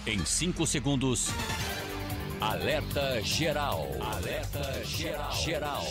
Em 5 segundos, alerta geral. Alerta geral.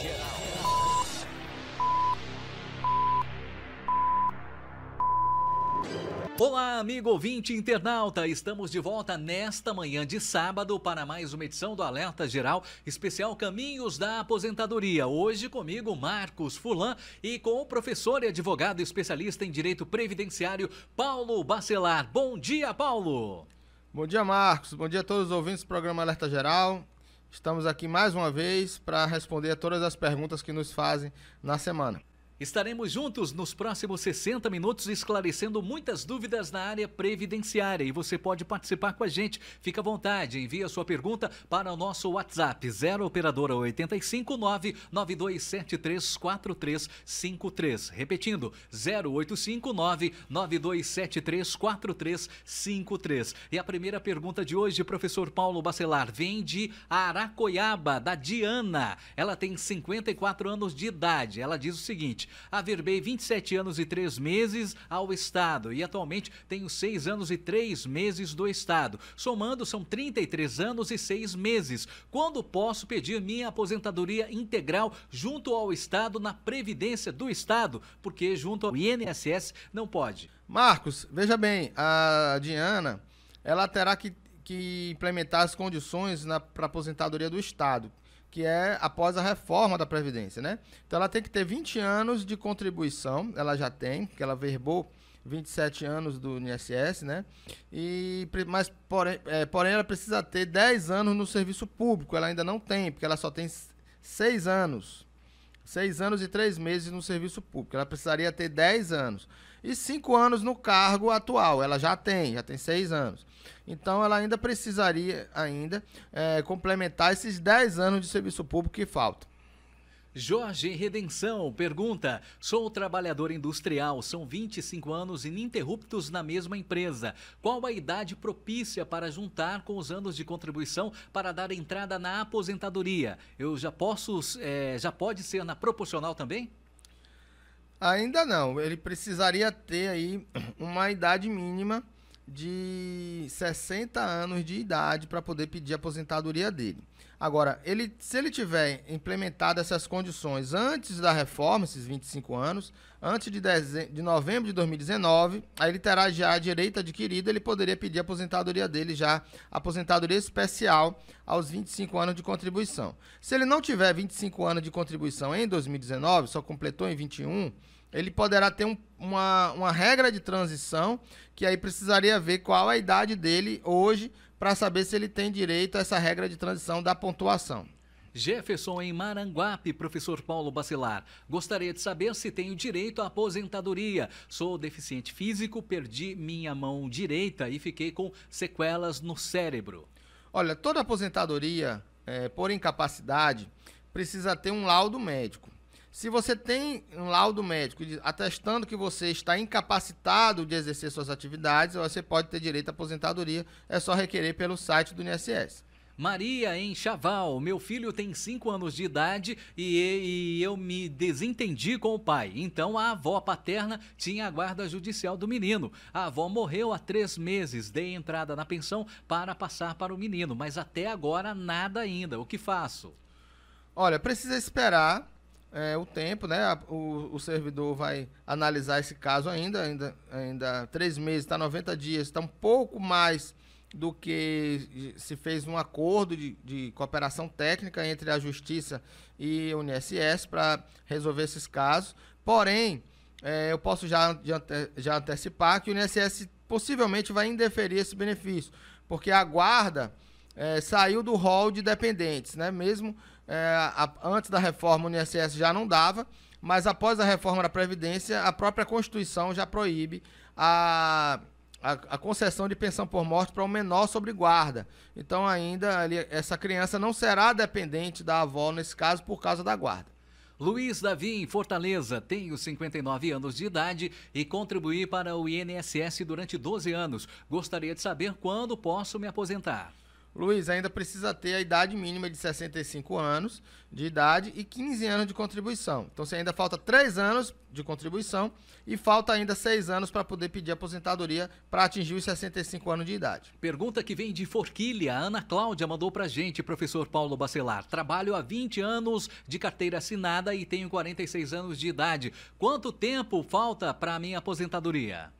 Olá, amigo ouvinte internauta, estamos de volta nesta manhã de sábado para mais uma edição do Alerta Geral, especial Caminhos da Aposentadoria. Hoje comigo, Marcos Furlan, e com o professor e advogado especialista em Direito Previdenciário, Paulo Bacelar. Bom dia, Paulo! Bom dia, Marcos. Bom dia a todos os ouvintes do programa Alerta Geral. Estamos aqui mais uma vez para responder a todas as perguntas que nos fazem na semana. Estaremos juntos nos próximos 60 minutos esclarecendo muitas dúvidas na área previdenciária e você pode participar com a gente. Fica à vontade, envie a sua pergunta para o nosso WhatsApp 0 operadora 85 99273 4353. Repetindo, 085 99273 4353. E a primeira pergunta de hoje, professor Paulo Bacelar, vem de Aracoiaba, da Diana. Ela tem 54 anos de idade. Ela diz o seguinte: averbei 27 anos e 3 meses ao Estado e atualmente tenho 6 anos e 3 meses do Estado. Somando, são 33 anos e 6 meses. Quando posso pedir minha aposentadoria integral junto ao Estado na Previdência do Estado? Porque junto ao INSS não pode. Marcos, veja bem, a Diana, ela terá que implementar as condições para aposentadoria do Estado, que é após a reforma da Previdência, né? Então ela tem que ter 20 anos de contribuição, ela já tem, porque ela verbou 27 anos do INSS, né? Porém, ela precisa ter 10 anos no serviço público, ela ainda não tem, porque ela só tem 6 anos. 6 anos e 3 meses no serviço público, ela precisaria ter 10 anos. E 5 anos no cargo atual, ela já tem 6 anos. Então, ela ainda precisaria complementar esses 10 anos de serviço público que faltam. Jorge Redenção pergunta: sou trabalhador industrial, são 25 anos ininterruptos na mesma empresa. Qual a idade propícia para juntar com os anos de contribuição para dar entrada na aposentadoria? Eu já pode ser na proporcional também? Ainda não, ele precisaria ter aí uma idade mínima de 60 anos de idade para poder pedir a aposentadoria dele. Agora, se ele tiver implementado essas condições antes da reforma, esses 25 anos, antes de novembro de 2019, aí ele terá já direito adquirido, ele poderia pedir a aposentadoria dele já, aposentadoria especial aos 25 anos de contribuição. Se ele não tiver 25 anos de contribuição em 2019, só completou em 21, ele poderá ter uma regra de transição, que aí precisaria ver qual a idade dele hoje para saber se ele tem direito a essa regra de transição da pontuação. Jefferson em Maranguape, professor Paulo Bacelar. Gostaria de saber se tenho direito à aposentadoria. Sou deficiente físico, perdi minha mão direita e fiquei com sequelas no cérebro. Olha, toda aposentadoria por incapacidade precisa ter um laudo médico. Se você tem um laudo médico atestando que você está incapacitado de exercer suas atividades, você pode ter direito à aposentadoria, é só requerer pelo site do INSS. Maria em Chaval, meu filho tem 5 anos de idade e eu me desentendi com o pai. Então a avó paterna tinha a guarda judicial do menino. A avó morreu há 3 meses, dei entrada na pensão para passar para o menino, mas até agora nada ainda. O que faço? Olha, precisa esperar o tempo, né? O servidor vai analisar esse caso ainda 3 meses, está 90 dias, está um pouco mais do que se fez um acordo de cooperação técnica entre a Justiça e o INSS para resolver esses casos. Porém, eu posso já antecipar que o INSS possivelmente vai indeferir esse benefício, porque a guarda saiu do rol de dependentes, né? Mesmo antes da reforma o INSS já não dava, mas após a reforma da Previdência, a própria Constituição já proíbe a concessão de pensão por morte para um menor sobre guarda. Então ainda essa criança não será dependente da avó nesse caso por causa da guarda. Luiz Davi, em Fortaleza, tenho 59 anos de idade e contribuí para o INSS durante 12 anos. Gostaria de saber quando posso me aposentar. Luiz, ainda precisa ter a idade mínima de 65 anos de idade e 15 anos de contribuição. Então, você ainda falta 3 anos de contribuição e falta ainda 6 anos para poder pedir aposentadoria para atingir os 65 anos de idade. Pergunta que vem de Forquilha. A Ana Cláudia mandou pra gente, professor Paulo Bacelar. Trabalho há 20 anos de carteira assinada e tenho 46 anos de idade. Quanto tempo falta para a minha aposentadoria?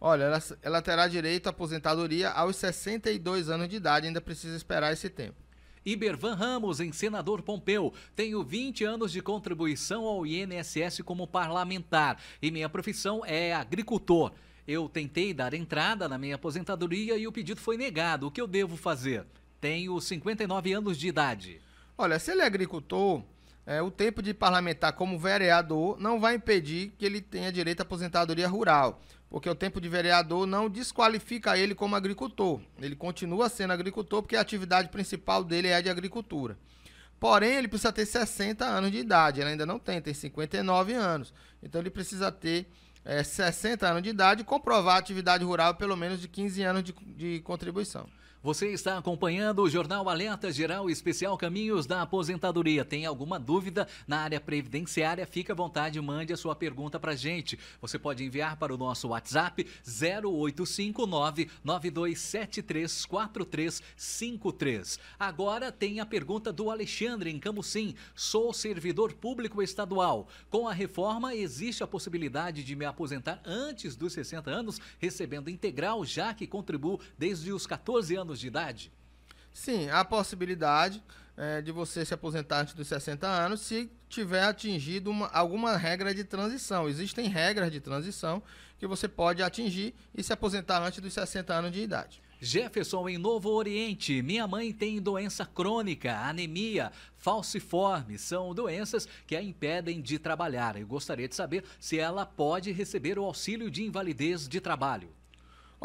Olha, ela terá direito à aposentadoria aos 62 anos de idade, ainda precisa esperar esse tempo. Ibervan Ramos, em Senador Pompeu. Tenho 20 anos de contribuição ao INSS como parlamentar e minha profissão é agricultor. Eu tentei dar entrada na minha aposentadoria e o pedido foi negado. O que eu devo fazer? Tenho 59 anos de idade. Olha, se ele é agricultor, o tempo de parlamentar como vereador não vai impedir que ele tenha direito à aposentadoria rural, porque o tempo de vereador não desqualifica ele como agricultor. Ele continua sendo agricultor porque a atividade principal dele é a de agricultura. Porém, ele precisa ter 60 anos de idade, ele ainda não tem 59 anos. Então, ele precisa ter 60 anos de idade e comprovar a atividade rural pelo menos de 15 anos de contribuição. Você está acompanhando o Jornal Alerta Geral Especial Caminhos da Aposentadoria. Tem alguma dúvida na área previdenciária? Fique à vontade, mande a sua pergunta para a gente. Você pode enviar para o nosso WhatsApp 0859-9273-4353. Agora tem a pergunta do Alexandre em Camusim. Sou servidor público estadual. Com a reforma, existe a possibilidade de me aposentar antes dos 60 anos, recebendo integral, já que contribuo desde os 14 anos de idade? Sim, há a possibilidade de você se aposentar antes dos 60 anos se tiver atingido alguma regra de transição. Existem regras de transição que você pode atingir e se aposentar antes dos 60 anos de idade. Jefferson, em Novo Oriente. Minha mãe tem doença crônica, anemia, falciforme. São doenças que a impedem de trabalhar. Eu gostaria de saber se ela pode receber o auxílio de invalidez de trabalho.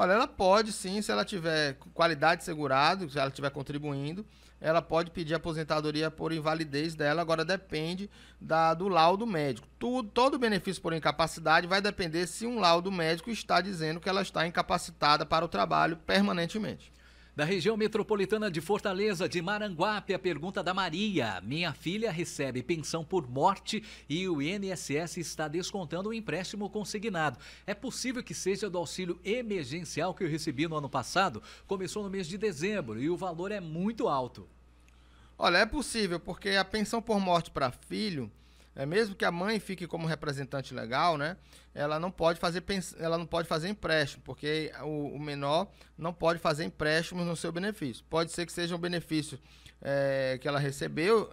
Olha, ela pode sim, se ela tiver qualidade segurado, se ela estiver contribuindo, ela pode pedir aposentadoria por invalidez dela, agora depende do laudo médico. Todo benefício por incapacidade vai depender se um laudo médico está dizendo que ela está incapacitada para o trabalho permanentemente. Da região metropolitana de Fortaleza, de Maranguape, a pergunta da Maria. Minha filha recebe pensão por morte e o INSS está descontando o empréstimo consignado. É possível que seja do auxílio emergencial que eu recebi no ano passado? Começou no mês de dezembro e o valor é muito alto. Olha, é possível, porque a pensão por morte para filho, mesmo que a mãe fique como representante legal, né, ela não pode fazer empréstimo, porque o menor não pode fazer empréstimos no seu benefício. Pode ser que seja um benefício que ela recebeu,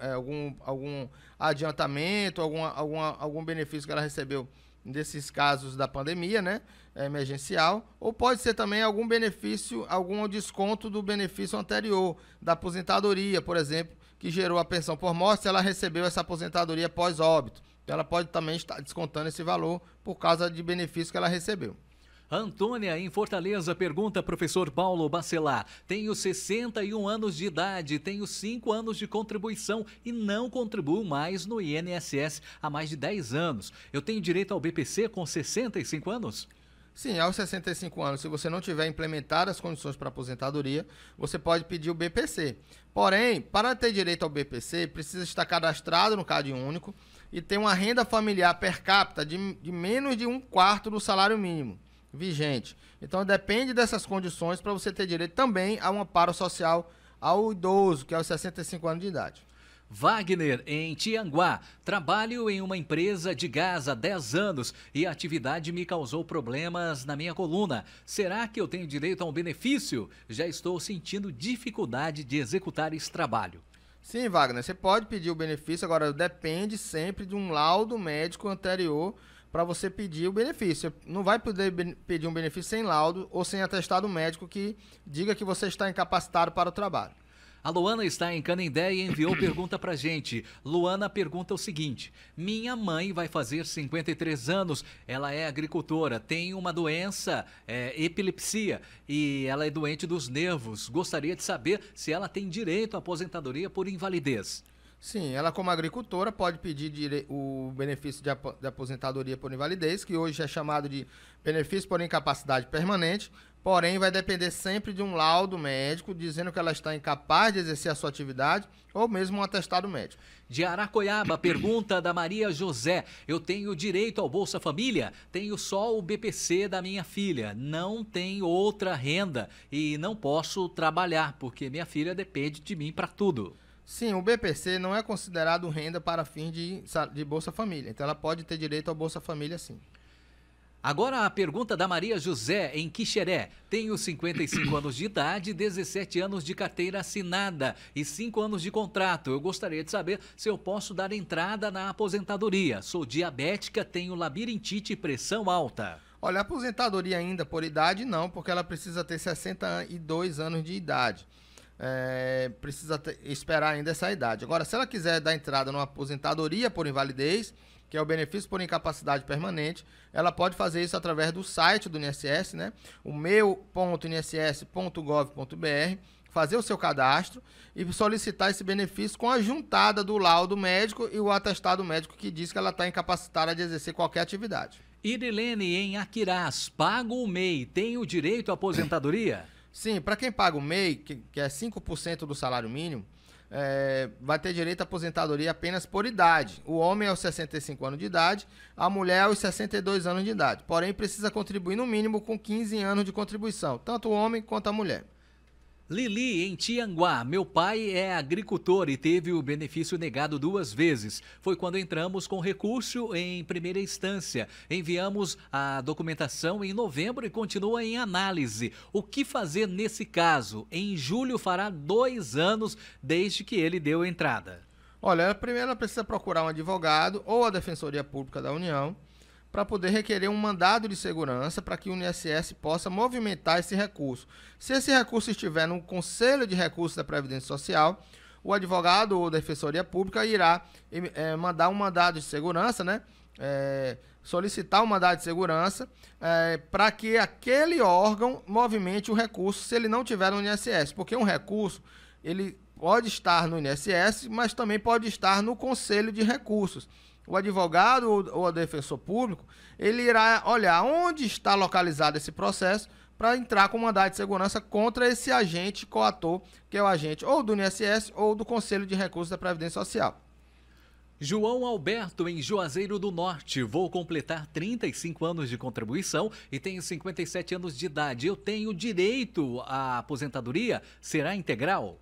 algum adiantamento, algum benefício que ela recebeu nesses casos da pandemia, né, emergencial, ou pode ser também algum benefício, algum desconto do benefício anterior, da aposentadoria, por exemplo, que gerou a pensão por morte, se ela recebeu essa aposentadoria pós-óbito. Ela pode também estar descontando esse valor por causa de benefício que ela recebeu. Antônia, em Fortaleza, pergunta professor Paulo Bacelar. Tenho 61 anos de idade, tenho 5 anos de contribuição e não contribuo mais no INSS há mais de 10 anos. Eu tenho direito ao BPC com 65 anos? Sim, aos 65 anos, se você não tiver implementado as condições para aposentadoria, você pode pedir o BPC. Porém, para ter direito ao BPC, precisa estar cadastrado no CadÚnico e ter uma renda familiar per capita de menos de 1/4 do salário mínimo vigente. Então, depende dessas condições para você ter direito também a um amparo social ao idoso, que é aos 65 anos de idade. Wagner, em Tianguá. Trabalho em uma empresa de gás há 10 anos e a atividade me causou problemas na minha coluna. Será que eu tenho direito a um benefício? Já estou sentindo dificuldade de executar esse trabalho. Sim, Wagner, você pode pedir o benefício, agora depende sempre de um laudo médico anterior para você pedir o benefício. Não vai poder pedir um benefício sem laudo ou sem atestado médico que diga que você está incapacitado para o trabalho. A Luana está em Canindé e enviou pergunta pra gente. Luana pergunta o seguinte: minha mãe vai fazer 53 anos, ela é agricultora, tem uma doença, epilepsia, e ela é doente dos nervos. Gostaria de saber se ela tem direito à aposentadoria por invalidez. Sim, ela como agricultora pode pedir o benefício de aposentadoria por invalidez, que hoje é chamado de benefício por incapacidade permanente, porém vai depender sempre de um laudo médico dizendo que ela está incapaz de exercer a sua atividade ou mesmo um atestado médico. De Aracoiaba, pergunta da Maria José. Eu tenho direito ao Bolsa Família? Tenho só o BPC da minha filha. Não tenho outra renda e não posso trabalhar porque minha filha depende de mim para tudo. Sim, o BPC não é considerado renda para fins de Bolsa Família. Então ela pode ter direito ao Bolsa Família, sim. Agora a pergunta da Maria José, em Quixeré. Tenho 55 anos de idade, 17 anos de carteira assinada e 5 anos de contrato. Eu gostaria de saber se eu posso dar entrada na aposentadoria. Sou diabética, tenho labirintite e pressão alta. Olha, a aposentadoria ainda por idade não, porque ela precisa ter 62 anos de idade. Esperar ainda essa idade. Agora, se ela quiser dar entrada numa aposentadoria por invalidez, que é o benefício por incapacidade permanente, ela pode fazer isso através do site do INSS, né? O meu.inss.gov.br, fazer o seu cadastro e solicitar esse benefício com a juntada do laudo médico e o atestado médico que diz que ela está incapacitada de exercer qualquer atividade. Irilene, em Aquirás, pago o MEI, tenho direito à aposentadoria? Sim, para quem paga o MEI, que é 5% do salário mínimo, vai ter direito à aposentadoria apenas por idade. O homem é aos 65 anos de idade, a mulher aos 62 anos de idade. Porém, precisa contribuir no mínimo com 15 anos de contribuição, tanto o homem quanto a mulher. Lili, em Tianguá, meu pai é agricultor e teve o benefício negado 2 vezes. Foi quando entramos com recurso em primeira instância. Enviamos a documentação em novembro e continua em análise. O que fazer nesse caso? Em julho fará 2 anos desde que ele deu entrada. Olha, primeiro ela precisa procurar um advogado ou a Defensoria Pública da União para poder requerer um mandado de segurança para que o INSS possa movimentar esse recurso. Se esse recurso estiver no Conselho de Recursos da Previdência Social, o advogado ou Defensoria Pública irá mandar um mandado de segurança, né? Solicitar um mandado de segurança para que aquele órgão movimente o recurso se ele não tiver no INSS, porque um recurso ele pode estar no INSS, mas também pode estar no Conselho de Recursos. O advogado ou o defensor público, ele irá olhar onde está localizado esse processo para entrar com mandado de segurança contra esse agente coator, que é o agente ou do INSS ou do Conselho de Recursos da Previdência Social. João Alberto, em Juazeiro do Norte. Vou completar 35 anos de contribuição e tenho 57 anos de idade. Eu tenho direito à aposentadoria? Será integral?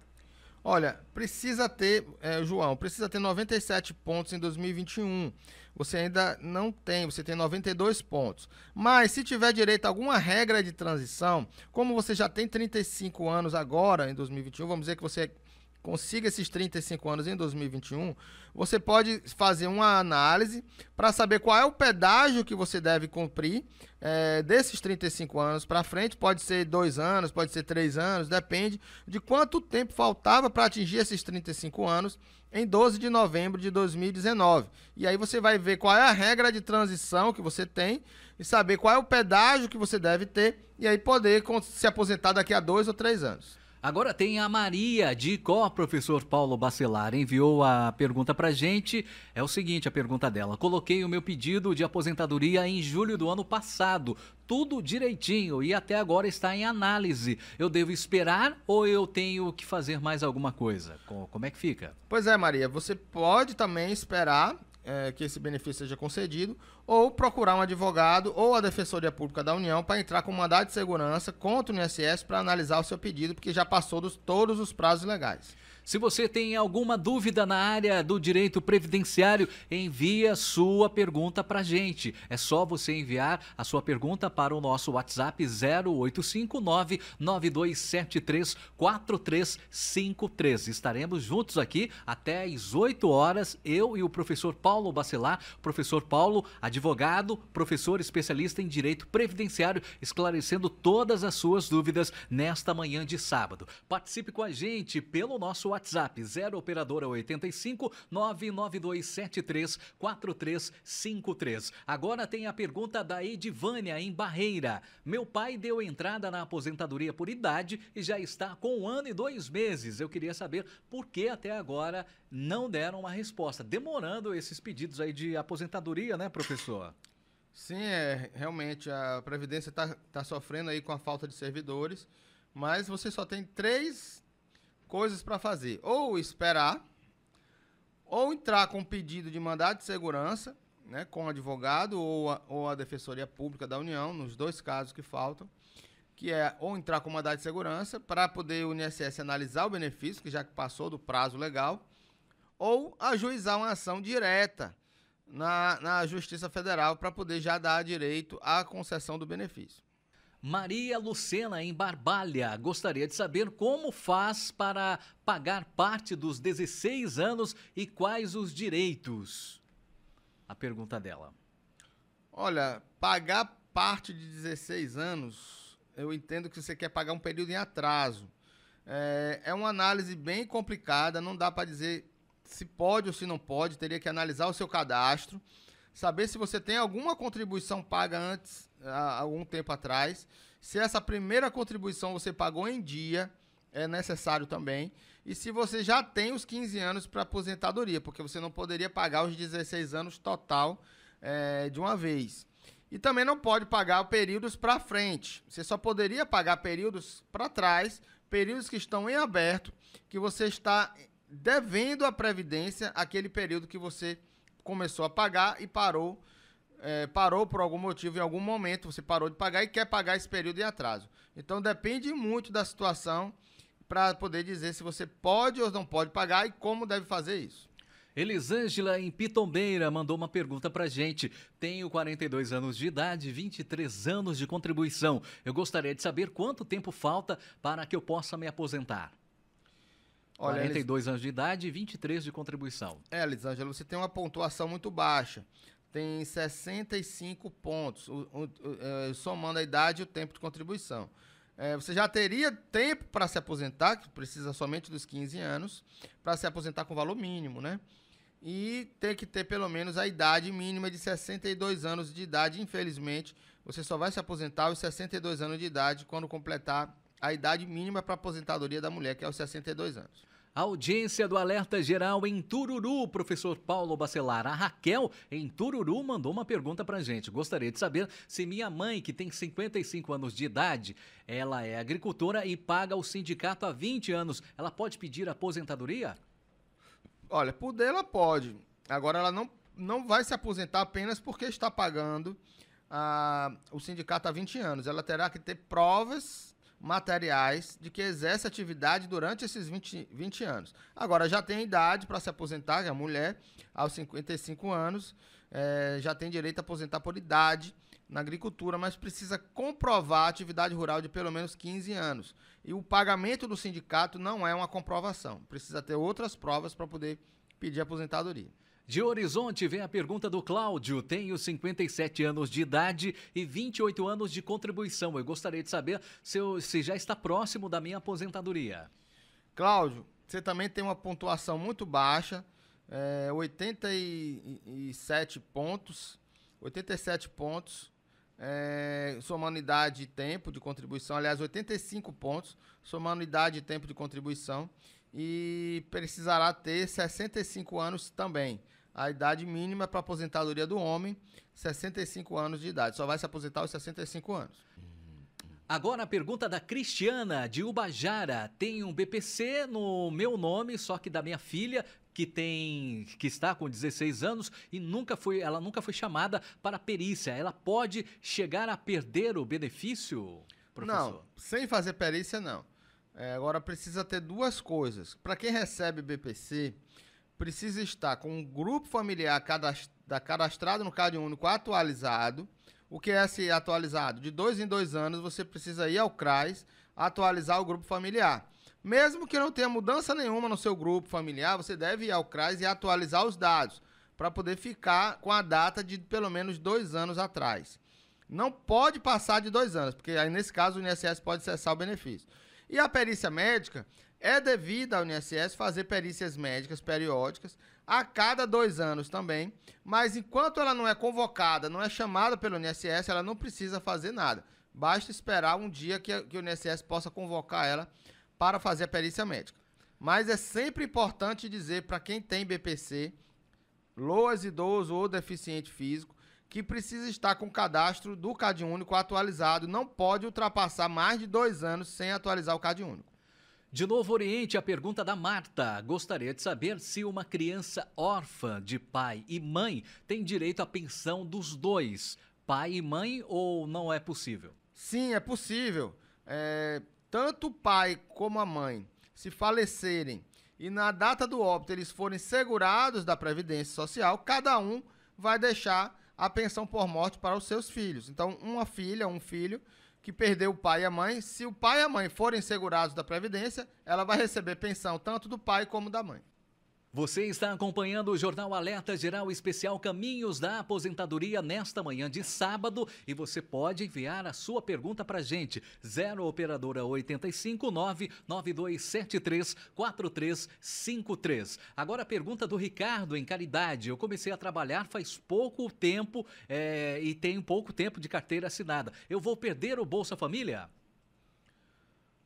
Olha, precisa ter, João, precisa ter 97 pontos em 2021. Você ainda não tem, você tem 92 pontos. Mas se tiver direito a alguma regra de transição, como você já tem 35 anos agora, em 2021, vamos dizer que você consiga esses 35 anos em 2021, você pode fazer uma análise para saber qual é o pedágio que você deve cumprir desses 35 anos para frente. Pode ser 2 anos, pode ser 3 anos, depende de quanto tempo faltava para atingir esses 35 anos em 12 de novembro de 2019. E aí você vai ver qual é a regra de transição que você tem e saber qual é o pedágio que você deve ter e aí poder se aposentar daqui a 2 ou 3 anos. Agora tem a Maria de Icó, professor Paulo Bacelar, enviou a pergunta pra gente. É o seguinte, a pergunta dela: coloquei o meu pedido de aposentadoria em julho do ano passado, tudo direitinho e até agora está em análise. Eu devo esperar ou eu tenho que fazer mais alguma coisa? Como é que fica? Pois é, Maria, você pode também esperar que esse benefício seja concedido, ou procurar um advogado ou a Defensoria Pública da União para entrar com mandado de segurança contra o INSS para analisar o seu pedido, porque já passou todos os prazos legais. Se você tem alguma dúvida na área do direito previdenciário, envie sua pergunta para a gente. É só você enviar a sua pergunta para o nosso WhatsApp 0859-9273-4353. Estaremos juntos aqui até às 8 horas, eu e o professor Paulo Bacelar. Professor Paulo, advogado, professor especialista em direito previdenciário, esclarecendo todas as suas dúvidas nesta manhã de sábado. Participe com a gente pelo nosso WhatsApp, 0 operadora 85 99273 4353. Agora tem a pergunta da Edivânia, em Barreira. Meu pai deu entrada na aposentadoria por idade e já está com 1 ano e 2 meses. Eu queria saber por que até agora não deram uma resposta, demorando esses pedidos aí de aposentadoria, né, professor? Sim, realmente a Previdência tá sofrendo aí com a falta de servidores, mas você só tem 3 coisas para fazer: ou esperar, ou entrar com pedido de mandado de segurança, né, com o advogado ou a Defensoria Pública da União, nos 2 casos que faltam, que é ou entrar com mandado de segurança para poder o INSS analisar o benefício, que já passou do prazo legal, ou ajuizar uma ação direta na Justiça Federal para poder já dar direito à concessão do benefício. Maria Lucena, em Barbalha, gostaria de saber como faz para pagar parte dos 16 anos e quais os direitos. A pergunta dela. Olha, pagar parte de 16 anos, eu entendo que você quer pagar um período em atraso. É uma análise bem complicada, não dá para dizer se pode ou se não pode, teria que analisar o seu cadastro, saber se você tem alguma contribuição paga antes, há algum tempo atrás, se essa primeira contribuição você pagou em dia, é necessário também, e se você já tem os 15 anos para aposentadoria, porque você não poderia pagar os 16 anos total de uma vez. E também não pode pagar períodos para frente, você só poderia pagar períodos para trás, períodos que estão em aberto, que você está devendo à Previdência aquele período que você começou a pagar e parou por algum motivo, em algum momento você parou de pagar e quer pagar esse período em atraso. Então depende muito da situação para poder dizer se você pode ou não pode pagar e como deve fazer isso. Elisângela, em Pitombeira, mandou uma pergunta pra gente. Tenho 42 anos de idade, 23 anos de contribuição. Eu gostaria de saber quanto tempo falta para que eu possa me aposentar. Olha, 42 anos de idade e 23 de contribuição. Elisângela, você tem uma pontuação muito baixa. Tem 65 pontos, somando a idade e o tempo de contribuição. Você já teria tempo para se aposentar, que precisa somente dos 15 anos, para se aposentar com valor mínimo, né? E tem que ter pelo menos a idade mínima de 62 anos de idade. Infelizmente, você só vai se aposentar aos 62 anos de idade quando completar a idade mínima para aposentadoria da mulher, que é os 62 anos. A audiência do Alerta Geral em Tururu, professor Paulo Bacelar. A Raquel, em Tururu, mandou uma pergunta pra gente. Gostaria de saber se minha mãe, que tem 55 anos de idade, ela é agricultora e paga o sindicato há 20 anos, ela pode pedir aposentadoria? Olha, por dela pode. Agora ela não vai se aposentar apenas porque está pagando o sindicato há 20 anos. Ela terá que ter provas materiais de que exerce atividade durante esses 20 anos. Agora, já tem idade para se aposentar, a mulher, aos 55 anos, já tem direito a aposentar por idade na agricultura, mas precisa comprovar a atividade rural de pelo menos 15 anos. E o pagamento do sindicato não é uma comprovação. Precisa ter outras provas para poder pedir aposentadoria. De Horizonte vem a pergunta do Cláudio. Tenho 57 anos de idade e 28 anos de contribuição. Eu gostaria de saber se já está próximo da minha aposentadoria. Cláudio, você também tem uma pontuação muito baixa, 87 pontos. 87 pontos, somando idade e tempo de contribuição. Aliás, 85 pontos, somando idade e tempo de contribuição. E precisará ter 65 anos também. A idade mínima para aposentadoria do homem, 65 anos de idade. Só vai se aposentar aos 65 anos. Agora a pergunta da Cristiana, de Ubajara. Tem um BPC no meu nome, só que da minha filha, que está com 16 anos e ela nunca foi chamada para perícia. Ela pode chegar a perder o benefício, professor? Não, sem fazer perícia não. Agora precisa ter 2 coisas. Para quem recebe BPC, precisa estar com um grupo familiar cadastrado no Cade Único atualizado. O que é esse atualizado? De 2 em 2 anos você precisa ir ao CRAS atualizar o grupo familiar. Mesmo que não tenha mudança nenhuma no seu grupo familiar, você deve ir ao CRAS e atualizar os dados para poder ficar com a data de pelo menos 2 anos atrás. Não pode passar de 2 anos, porque aí nesse caso o INSS pode cessar o benefício. E a perícia médica É devida ao INSS fazer perícias médicas periódicas a cada 2 anos também, mas enquanto ela não é convocada, não é chamada pelo INSS, ela não precisa fazer nada. Basta esperar um dia que o INSS possa convocar ela para fazer a perícia médica. Mas é sempre importante dizer para quem tem BPC, LOAS, idoso ou deficiente físico, que precisa estar com o cadastro do CadÚnico atualizado, não pode ultrapassar mais de 2 anos sem atualizar o CadÚnico. De Novo Oriente, a pergunta da Marta. Gostaria de saber se uma criança órfã de pai e mãe tem direito à pensão dos dois, pai e mãe, ou não é possível? Sim, é possível. Tanto o pai como a mãe, se falecerem e na data do óbito eles forem segurados da Previdência Social, cada um vai deixar a pensão por morte para os seus filhos. Então, uma filha, um filho que perdeu o pai e a mãe, se o pai e a mãe forem segurados da Previdência, ela vai receber pensão tanto do pai como da mãe. Você está acompanhando o Jornal Alerta Geral Especial Caminhos da Aposentadoria nesta manhã de sábado e você pode enviar a sua pergunta para a gente. 0 Operadora 85 99273 4353. Agora a pergunta do Ricardo em Caridade. Eu comecei a trabalhar faz pouco tempo e tenho pouco tempo de carteira assinada. Eu vou perder o Bolsa Família?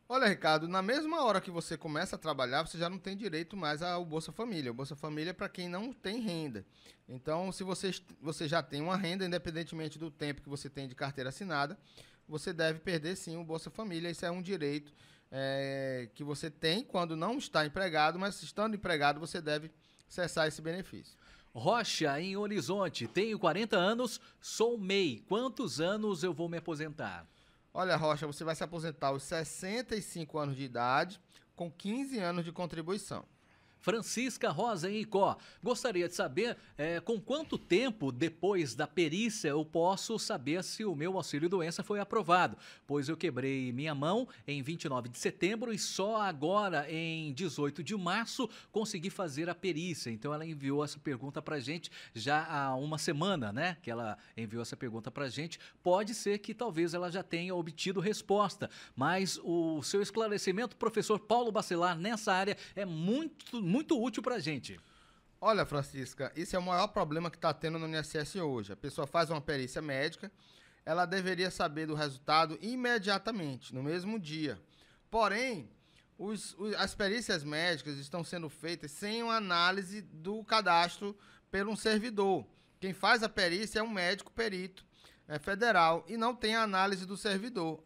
Olha, Ricardo, na mesma hora que você começa a trabalhar, você já não tem direito mais ao Bolsa Família. O Bolsa Família é para quem não tem renda. Então, se você já tem uma renda, independentemente do tempo que você tem de carteira assinada, você deve perder sim o Bolsa Família. Isso é um direito que você tem quando não está empregado, mas estando empregado você deve cessar esse benefício. Rocha, em Horizonte, tenho 40 anos, sou MEI. Quantos anos eu vou me aposentar? Olha, Rocha, você vai se aposentar aos 65 anos de idade, com 15 anos de contribuição. Francisca Rosa em Icó. Gostaria de saber com quanto tempo depois da perícia eu posso saber se o meu auxílio-doença foi aprovado, pois eu quebrei minha mão em 29 de setembro e só agora, em 18 de março, consegui fazer a perícia. Então ela enviou essa pergunta pra gente já há uma semana, né? Que ela enviou essa pergunta pra gente. Pode ser que talvez ela já tenha obtido resposta, mas o seu esclarecimento, professor Paulo Bacelar, nessa área é muito útil pra gente. Olha, Francisca, esse é o maior problema que está tendo no INSS hoje. A pessoa faz uma perícia médica, ela deveria saber do resultado imediatamente, no mesmo dia. Porém, as perícias médicas estão sendo feitas sem uma análise do cadastro por um servidor. Quem faz a perícia é um médico perito federal e não tem a análise do servidor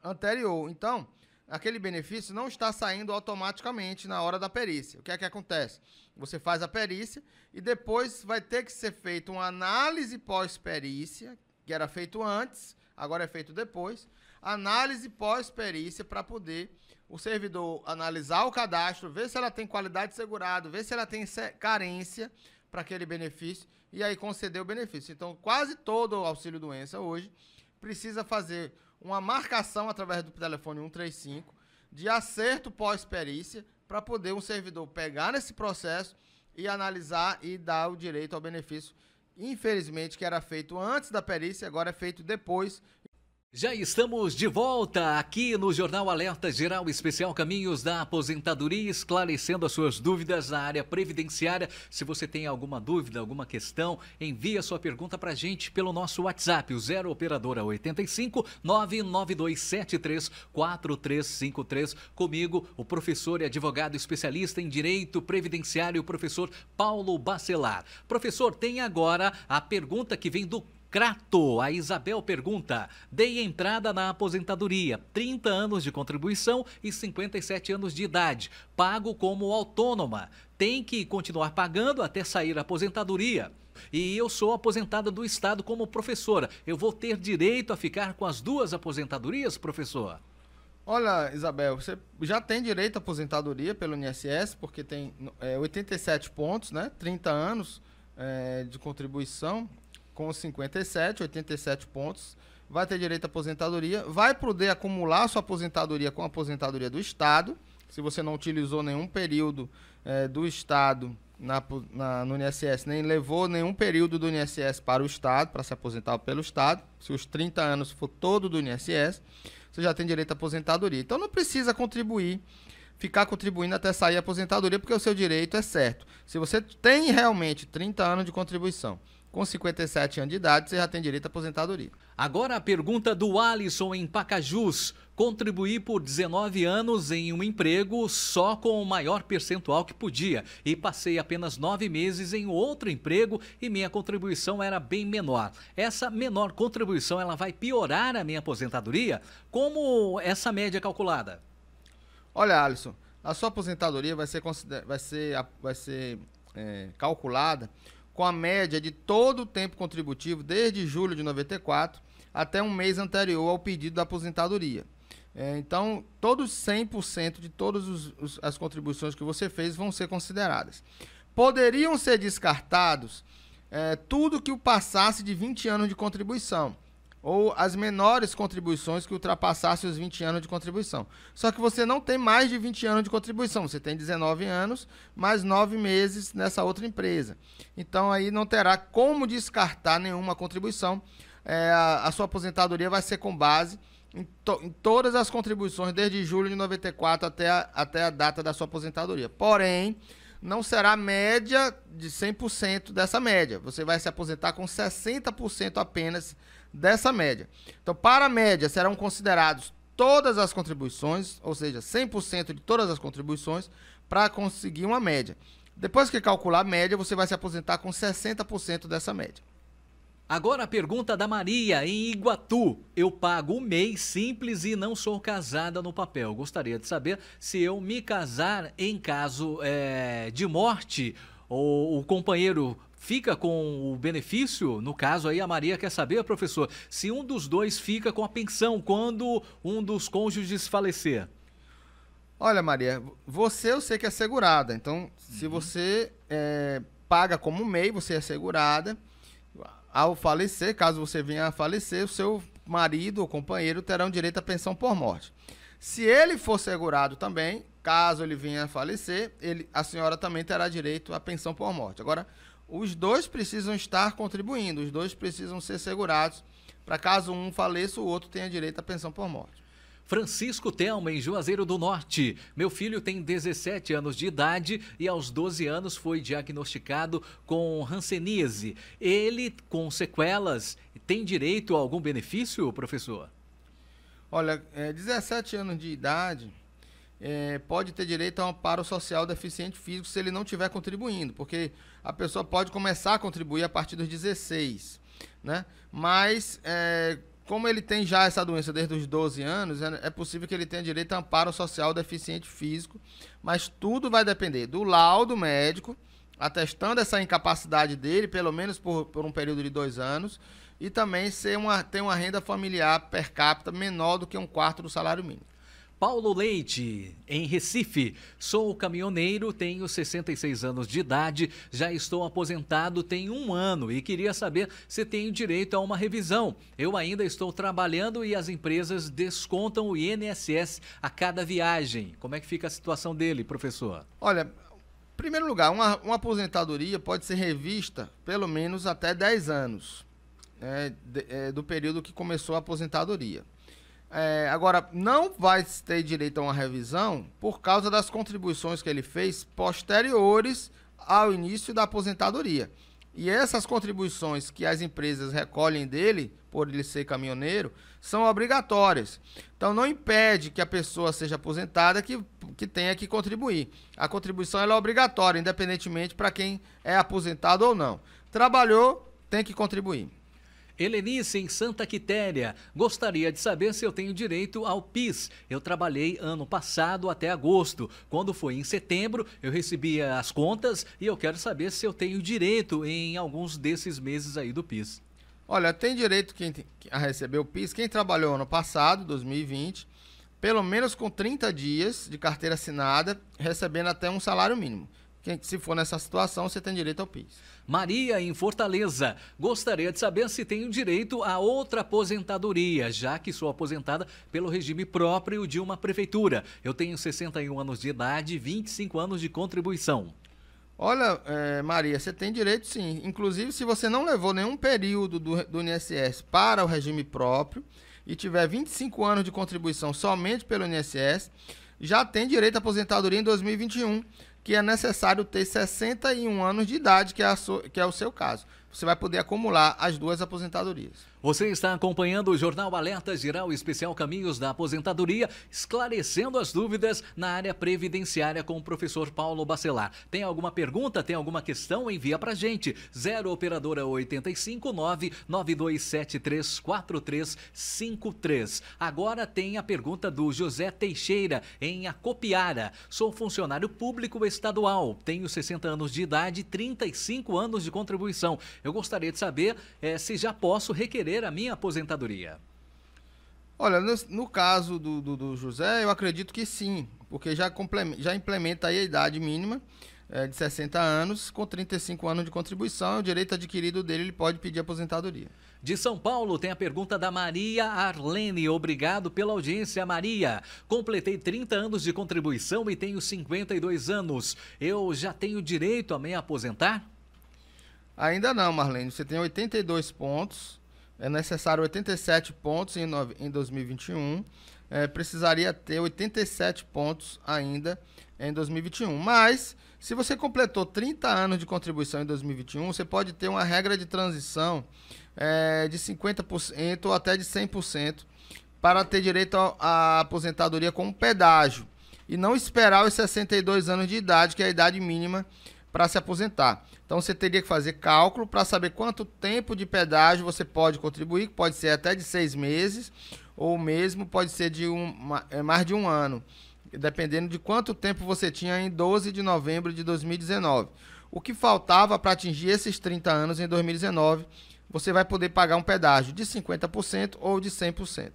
anterior. Então, aquele benefício não está saindo automaticamente na hora da perícia. O que é que acontece? Você faz a perícia e depois vai ter que ser feita uma análise pós-perícia, que era feito antes, agora é feito depois. Análise pós-perícia para poder o servidor analisar o cadastro, ver se ela tem qualidade de segurado, ver se ela tem carência para aquele benefício e aí conceder o benefício. Então, quase todo o auxílio-doença hoje precisa fazer uma marcação através do telefone 135 de acerto pós-perícia para poder um servidor pegar nesse processo e analisar e dar o direito ao benefício. Infelizmente, que era feito antes da perícia, agora é feito depois. Já estamos de volta aqui no Jornal Alerta Geral Especial Caminhos da Aposentadoria, esclarecendo as suas dúvidas na área previdenciária. Se você tem alguma dúvida, alguma questão, envie a sua pergunta para a gente pelo nosso WhatsApp, o 0 Operadora 85 99273 4353. Comigo, o professor e advogado especialista em Direito Previdenciário, o professor Paulo Bacelar. Professor, tem agora a pergunta que vem do Crato. A Isabel pergunta: dei entrada na aposentadoria, 30 anos de contribuição e 57 anos de idade. Pago como autônoma. Tem que continuar pagando até sair a aposentadoria. E eu sou aposentada do Estado como professora. Eu vou ter direito a ficar com as duas aposentadorias, professor? Olha, Isabel, você já tem direito à aposentadoria pelo INSS, porque tem 87 pontos, né? 30 anos de contribuição. Com 87 pontos, vai ter direito à aposentadoria, vai poder acumular sua aposentadoria com a aposentadoria do Estado, se você não utilizou nenhum período do Estado no INSS, nem levou nenhum período do INSS para o Estado, para se aposentar pelo Estado, se os 30 anos for todo do INSS, você já tem direito à aposentadoria. Então não precisa contribuir ficar contribuindo até sair a aposentadoria, porque o seu direito é certo. Se você tem realmente 30 anos de contribuição, com 57 anos de idade, você já tem direito à aposentadoria. Agora a pergunta do Alisson em Pacajus. Contribuí por 19 anos em um emprego só com o maior percentual que podia e passei apenas 9 meses em outro emprego e minha contribuição era bem menor. Essa menor contribuição ela vai piorar a minha aposentadoria? Como essa média é calculada? Olha, Alisson, a sua aposentadoria vai ser calculada com a média de todo o tempo contributivo desde julho de 94 até um mês anterior ao pedido da aposentadoria. Então, todos 100% de todas as contribuições que você fez vão ser consideradas. Poderiam ser descartados tudo que o passasse de 20 anos de contribuição, ou as menores contribuições que ultrapassassem os 20 anos de contribuição. Só que você não tem mais de 20 anos de contribuição, você tem 19 anos, mais 9 meses nessa outra empresa. Então, aí não terá como descartar nenhuma contribuição. A sua aposentadoria vai ser com base em todas as contribuições desde julho de 94 até a data da sua aposentadoria. Porém, não será média de 100% dessa média. Você vai se aposentar com 60% apenas dessa média. Então, para a média, serão considerados todas as contribuições, ou seja, 100% de todas as contribuições, para conseguir uma média. Depois que calcular a média, você vai se aposentar com 60% dessa média. Agora a pergunta da Maria, em Iguatu. Eu pago um mês simples e não sou casada no papel. Gostaria de saber se eu me casar em caso de morte, ou o companheiro fica com o benefício. No caso aí a Maria quer saber, professor, se um dos dois fica com a pensão quando um dos cônjuges falecer. Olha, Maria, eu sei que é segurada. Então, se você paga como MEI, você é segurada. Ao falecer, caso você venha a falecer, o seu marido ou companheiro terão direito à pensão por morte. Se ele for segurado também, caso ele venha a falecer, a senhora também terá direito à pensão por morte. Agora, os dois precisam estar contribuindo, os dois precisam ser segurados, para caso um faleça, o outro tenha direito à pensão por morte. Francisco Telma, em Juazeiro do Norte. Meu filho tem 17 anos de idade e aos 12 anos foi diagnosticado com hanseníase. Ele, com sequelas, tem direito a algum benefício, professor? Olha, 17 anos de idade pode ter direito a um amparo social deficiente físico se ele não estiver contribuindo, porque a pessoa pode começar a contribuir a partir dos 16, né? Mas como ele tem já essa doença desde os 12 anos, é possível que ele tenha direito a amparo social deficiente físico, mas tudo vai depender do laudo médico, atestando essa incapacidade dele, pelo menos por um período de 2 anos, e também ter uma renda familiar per capita menor do que 1/4 do salário mínimo. Paulo Leite, em Recife. Sou caminhoneiro, tenho 66 anos de idade, já estou aposentado tem 1 ano e queria saber se tenho direito a uma revisão. Eu ainda estou trabalhando e as empresas descontam o INSS a cada viagem. Como é que fica a situação dele, professor? Olha, em primeiro lugar, uma aposentadoria pode ser revista pelo menos até 10 anos do período que começou a aposentadoria. Agora, não vai ter direito a uma revisão por causa das contribuições que ele fez posteriores ao início da aposentadoria. E essas contribuições que as empresas recolhem dele, por ele ser caminhoneiro, são obrigatórias. Então, não impede que a pessoa seja aposentada que tenha que contribuir. A contribuição ela é obrigatória, independentemente para quem é aposentado ou não. Trabalhou, tem que contribuir. Helenice, em Santa Quitéria. Gostaria de saber se eu tenho direito ao PIS. Eu trabalhei ano passado até agosto. Quando foi em setembro, eu recebia as contas e eu quero saber se eu tenho direito em alguns desses meses aí do PIS. Olha, tem direito a receber o PIS quem trabalhou ano passado, 2020, pelo menos com 30 dias de carteira assinada, recebendo até um salário mínimo. Se for nessa situação, você tem direito ao PIS. Maria, em Fortaleza. Gostaria de saber se tenho direito a outra aposentadoria, já que sou aposentada pelo regime próprio de uma prefeitura. Eu tenho 61 anos de idade e 25 anos de contribuição. Olha, Maria, você tem direito sim. Inclusive, se você não levou nenhum período do INSS para o regime próprio e tiver 25 anos de contribuição somente pelo INSS, já tem direito à aposentadoria em 2021, que é necessário ter 61 anos de idade, que é o seu caso. Você vai poder acumular as duas aposentadorias. Você está acompanhando o Jornal Alerta Geral Especial Caminhos da Aposentadoria, esclarecendo as dúvidas na área previdenciária com o professor Paulo Bacelar. Tem alguma pergunta, tem alguma questão? Envia pra gente. 0 operadora 859 9273 4353. Agora tem a pergunta do José Teixeira, em Acopiara. Sou funcionário público estadual, tenho 60 anos de idade e 35 anos de contribuição. Eu gostaria de saber se já posso requerer a minha aposentadoria. Olha, no caso do José, eu acredito que sim, porque já implementa aí a idade mínima de 60 anos, com 35 anos de contribuição, o direito adquirido dele, ele pode pedir aposentadoria. De São Paulo tem a pergunta da Maria Arlene. Obrigado pela audiência, Maria. Completei 30 anos de contribuição e tenho 52 anos. Eu já tenho direito a me aposentar? Ainda não, Marlene. Você tem 82 pontos. É necessário 87 pontos em 2021. Precisaria ter 87 pontos ainda em 2021. Mas, se você completou 30 anos de contribuição em 2021, você pode ter uma regra de transição de 50% ou até de 100% para ter direito à aposentadoria com pedágio. E não esperar os 62 anos de idade, que é a idade mínima para se aposentar. Então, você teria que fazer cálculo para saber quanto tempo de pedágio você pode contribuir, que pode ser até de 6 meses, ou mesmo pode ser de mais de um ano, dependendo de quanto tempo você tinha em 12 de novembro de 2019. O que faltava para atingir esses 30 anos em 2019, você vai poder pagar um pedágio de 50% ou de 100%.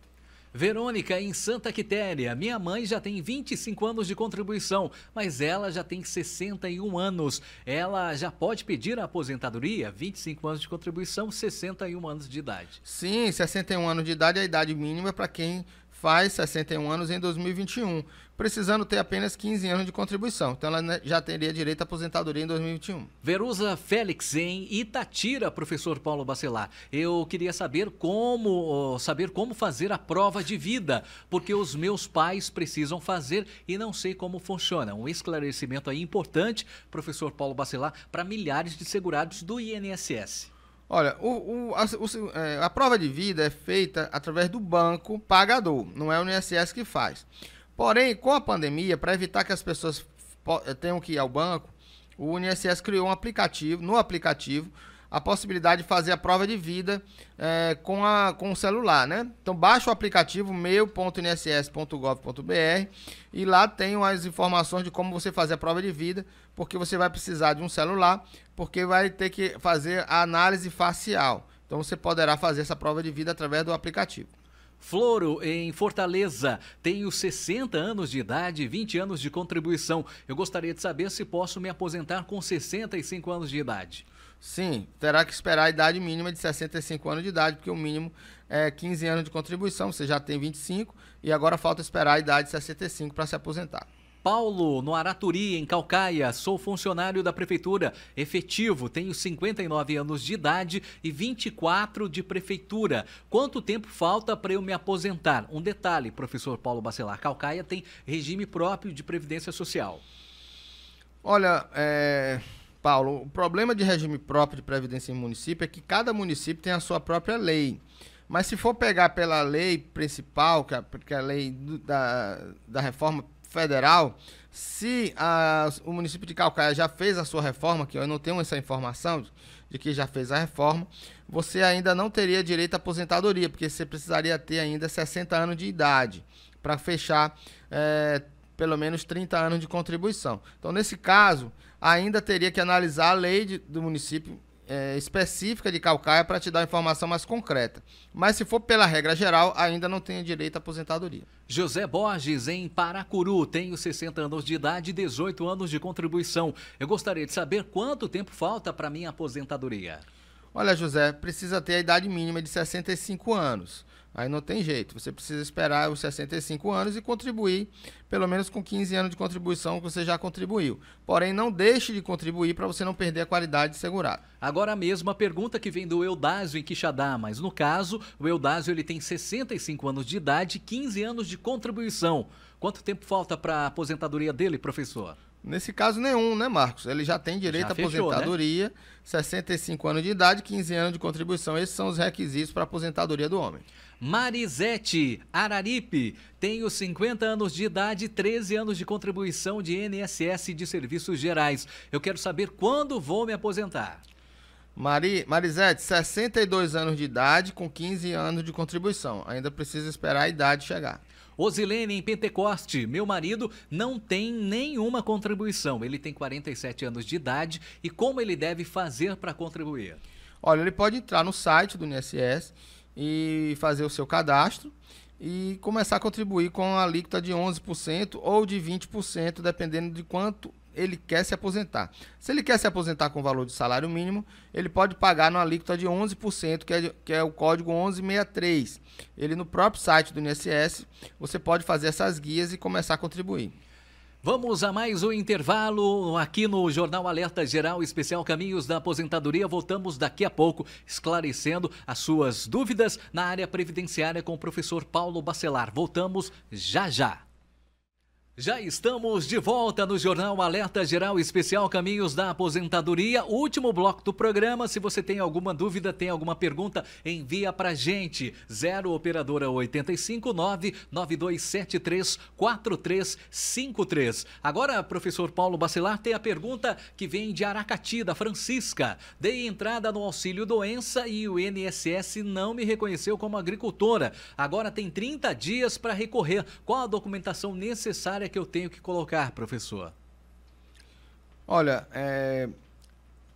Verônica, em Santa Quitéria. Minha mãe já tem 25 anos de contribuição, mas ela já tem 61 anos. Ela já pode pedir a aposentadoria? 25 anos de contribuição, 61 anos de idade. Sim, 61 anos de idade é a idade mínima para quem faz 61 anos em 2021, precisando ter apenas 15 anos de contribuição. Então, ela já teria direito à aposentadoria em 2021. Verusa Félix, em Itatira, professor Paulo Bacelar. Eu queria saber como fazer a prova de vida, porque os meus pais precisam fazer e não sei como funciona. Um esclarecimento aí importante, professor Paulo Bacelar, para milhares de segurados do INSS. Olha, a prova de vida é feita através do banco pagador, não é o INSS que faz. Porém, com a pandemia, para evitar que as pessoas tenham que ir ao banco, o INSS criou no aplicativo, a possibilidade de fazer a prova de vida com o celular, né? Então, baixa o aplicativo meu.inss.gov.br e lá tem as informações de como você fazer a prova de vida, porque você vai precisar de um celular, porque vai ter que fazer a análise facial. Então, você poderá fazer essa prova de vida através do aplicativo. Floro, em Fortaleza. Tenho 60 anos de idade e 20 anos de contribuição. Eu gostaria de saber se posso me aposentar com 65 anos de idade. Sim, terá que esperar a idade mínima de 65 anos de idade, porque o mínimo é 15 anos de contribuição, você já tem 25, e agora falta esperar a idade de 65 para se aposentar. Paulo, no Araturi, em Caucaia. Sou funcionário da prefeitura, efetivo, tenho 59 anos de idade e 24 de prefeitura. Quanto tempo falta para eu me aposentar? Um detalhe, professor Paulo Bacelar, Caucaia tem regime próprio de previdência social. Olha, Paulo, o problema de regime próprio de previdência em município é que cada município tem a sua própria lei. Mas se for pegar pela lei principal, que é a lei da reforma federal, se o município de Caucaia já fez a sua reforma, que eu não tenho essa informação de que já fez a reforma, você ainda não teria direito à aposentadoria, porque você precisaria ter ainda 60 anos de idade para fechar pelo menos 30 anos de contribuição. Então, nesse caso, ainda teria que analisar a lei do município específica de Caucaia para te dar informação mais concreta. Mas se for pela regra geral, ainda não tem direito à aposentadoria. José Borges, em Paracuru. Tenho 60 anos de idade e 18 anos de contribuição. Eu gostaria de saber quanto tempo falta para minha aposentadoria. Olha, José, precisa ter a idade mínima de 65 anos. Aí não tem jeito, você precisa esperar os 65 anos e contribuir, pelo menos com 15 anos de contribuição que você já contribuiu. Porém, não deixe de contribuir para você não perder a qualidade de segurado. Agora a mesma pergunta que vem do Eudásio em Quixadá, mas no caso, o Eudásio ele tem 65 anos de idade e 15 anos de contribuição. Quanto tempo falta para a aposentadoria dele, professor? Nesse caso nenhum, né, Marcos? Ele já tem direito à aposentadoria, né? 65 anos de idade, 15 anos de contribuição. Esses são os requisitos para a aposentadoria do homem. Marisete Araripe, tenho 50 anos de idade e 13 anos de contribuição de INSS de Serviços Gerais. Eu quero saber quando vou me aposentar. Marisete, 62 anos de idade com 15 anos de contribuição. Ainda precisa esperar a idade chegar. Osilene, em Pentecoste, meu marido não tem nenhuma contribuição. Ele tem 47 anos de idade e como ele deve fazer para contribuir? Olha, ele pode entrar no site do INSS e fazer o seu cadastro e começar a contribuir com a alíquota de 11% ou de 20%, dependendo de quanto ele quer se aposentar. Se ele quer se aposentar com o valor de salário mínimo, ele pode pagar na alíquota de 11%, que é o código 1163. Ele no próprio site do INSS, você pode fazer essas guias e começar a contribuir. Vamos a mais um intervalo aqui no Jornal Alerta Geral Especial Caminhos da Aposentadoria. Voltamos daqui a pouco esclarecendo as suas dúvidas na área previdenciária com o professor Paulo Bacelar. Voltamos já já. Já estamos de volta no Jornal Alerta Geral Especial Caminhos da Aposentadoria, último bloco do programa. Se você tem alguma dúvida, tem alguma pergunta, envia pra gente. 0 operadora 85 99273 4353. Agora, professor Paulo Bacelar, tem a pergunta que vem de Aracati, da Francisca. Dei entrada no auxílio doença e o INSS não me reconheceu como agricultora. Agora tem 30 dias para recorrer. Qual a documentação necessária que eu tenho que colocar, professor? Olha,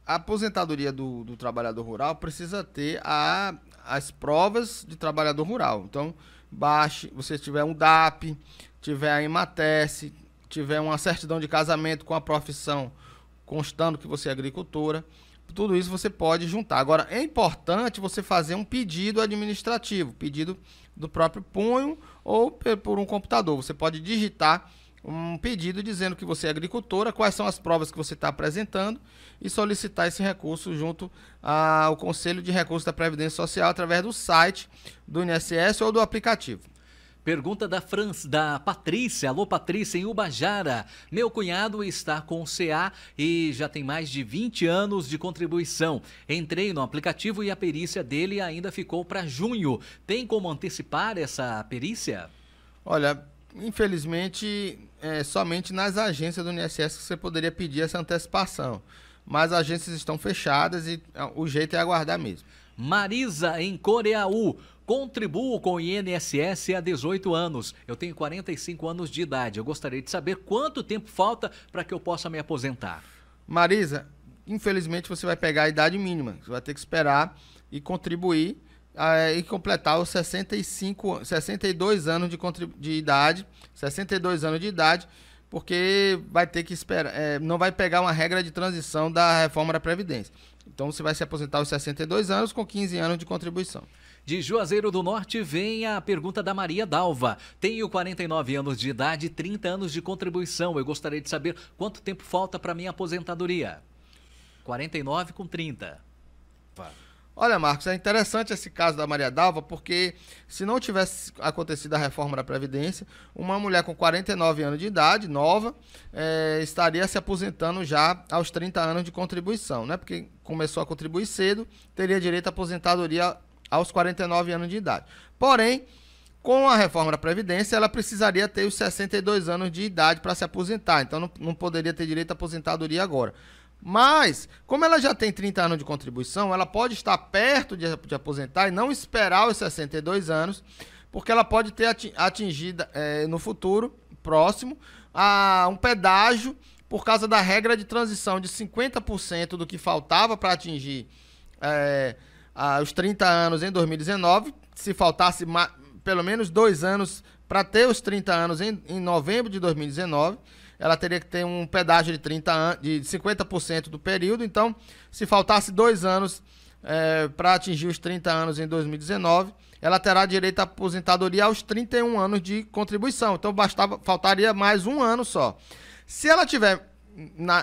a aposentadoria do trabalhador rural precisa ter as provas de trabalhador rural. Então, baixe, você tiver um DAP, tiver a Emates, tiver uma certidão de casamento com a profissão constando que você é agricultora, tudo isso você pode juntar. Agora, é importante você fazer um pedido administrativo, pedido do próprio punho ou por um computador. Você pode digitar um pedido dizendo que você é agricultora, quais são as provas que você está apresentando e solicitar esse recurso junto ao Conselho de Recursos da Previdência Social através do site do INSS ou do aplicativo. Pergunta da Patrícia. Alô, Patrícia, em Ubajara. Meu cunhado está com CA e já tem mais de 20 anos de contribuição. Entrei no aplicativo e a perícia dele ainda ficou para junho. Tem como antecipar essa perícia? Olha, infelizmente, somente nas agências do INSS que você poderia pedir essa antecipação. Mas as agências estão fechadas e o jeito é aguardar mesmo. Marisa, em Coreaú. Contribuo com o INSS há 18 anos. Eu tenho 45 anos de idade. Eu gostaria de saber quanto tempo falta para que eu possa me aposentar. Idade infelizmente você vai pegar a idade mínima. Você vai ter que esperar e contribuir e completar os 62 anos de idade. 62 anos de idade, porque vai ter que esperar. Não vai pegar uma regra de transição da reforma da Previdência. Então você vai se aposentar aos 62 anos com 15 anos de contribuição. De Juazeiro do Norte vem a pergunta da Maria Dalva. Tenho 49 anos de idade e 30 anos de contribuição. Eu gostaria de saber quanto tempo falta para minha aposentadoria. 49 com 30. Olha, Marcos, é interessante esse caso da Maria Dalva, porque se não tivesse acontecido a reforma da Previdência, uma mulher com 49 anos de idade, nova, estaria se aposentando já aos 30 anos de contribuição, né? Porque começou a contribuir cedo, teria direito à aposentadoria aos 49 anos de idade. Porém, com a reforma da Previdência, ela precisaria ter os 62 anos de idade para se aposentar. Então, não poderia ter direito à aposentadoria agora. Mas, como ela já tem 30 anos de contribuição, ela pode estar perto de aposentar e não esperar os 62 anos, porque ela pode ter atingido no futuro próximo um pedágio por causa da regra de transição de 50% do que faltava para atingir os 30 anos em 2019, se faltasse pelo menos 2 anos para ter os 30 anos em novembro de 2019, ela teria que ter um pedágio de 50% do período. Então, se faltasse 2 anos para atingir os 30 anos em 2019, ela terá direito à aposentadoria aos 31 anos de contribuição. Então faltaria mais um ano só. Se ela tiver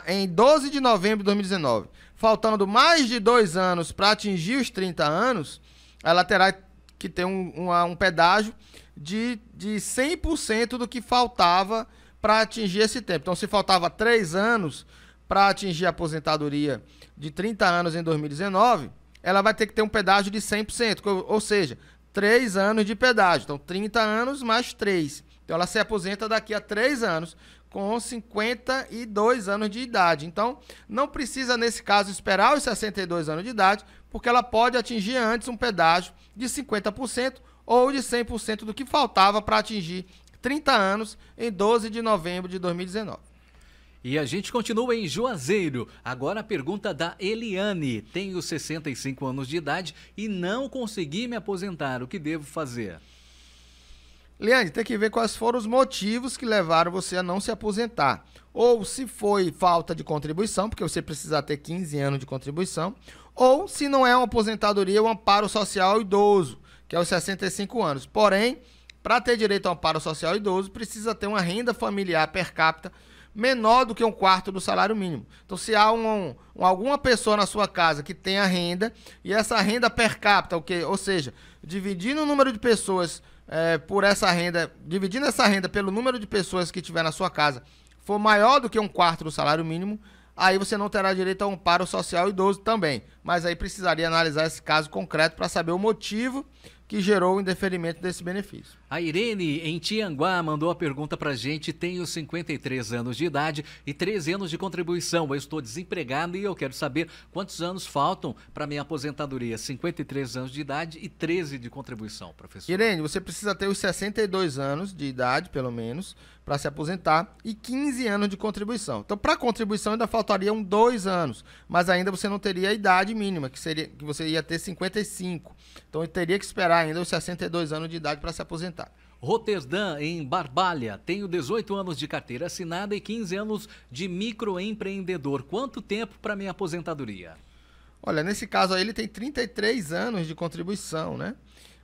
em 12 de novembro de 2019, faltando mais de 2 anos para atingir os 30 anos, ela terá que ter um pedágio de 100% do que faltava para atingir esse tempo. Então, se faltava 3 anos para atingir a aposentadoria de 30 anos em 2019, ela vai ter que ter um pedágio de 100%, ou seja, 3 anos de pedágio. Então, 30 anos mais 3. Então, ela se aposenta daqui a 3 anos, com 52 anos de idade. Então, não precisa, nesse caso, esperar os 62 anos de idade, porque ela pode atingir antes um pedágio de 50% ou de 100% do que faltava para atingir 30 anos em 12 de novembro de 2019. E a gente continua em Juazeiro. Agora a pergunta da Eliane. Tenho 65 anos de idade e não consegui me aposentar. O que devo fazer? Eliane, tem que ver quais foram os motivos que levaram você a não se aposentar. Ou se foi falta de contribuição, porque você precisa ter 15 anos de contribuição, ou se não é uma aposentadoria, um amparo social idoso, que é os 65 anos. Porém, para ter direito ao amparo social idoso, precisa ter uma renda familiar per capita menor do que 1/4 do salário mínimo. Então, se há alguma pessoa na sua casa que tenha renda, e essa renda per capita, ou seja, dividindo o número de pessoas por essa renda, dividindo essa renda pelo número de pessoas que tiver na sua casa, for maior do que 1/4 do salário mínimo, aí você não terá direito a um amparo social idoso também. Mas aí precisaria analisar esse caso concreto para saber o motivo que gerou o indeferimento desse benefício. A Irene, em Tianguá, mandou a pergunta pra gente. Tenho 53 anos de idade e 13 anos de contribuição. Eu estou desempregado e eu quero saber quantos anos faltam para minha aposentadoria. 53 anos de idade e 13 de contribuição, professor. Irene, você precisa ter os 62 anos de idade, pelo menos, para se aposentar e 15 anos de contribuição. Então, para contribuição ainda faltariam 2 anos, mas ainda você não teria a idade mínima, que você ia ter 55. Então, eu teria que esperar ainda os 62 anos de idade para se aposentar. Roterdã, em Barbalha. Tenho 18 anos de carteira assinada e 15 anos de microempreendedor. Quanto tempo para minha aposentadoria? Olha, nesse caso aí ele tem 33 anos de contribuição, né?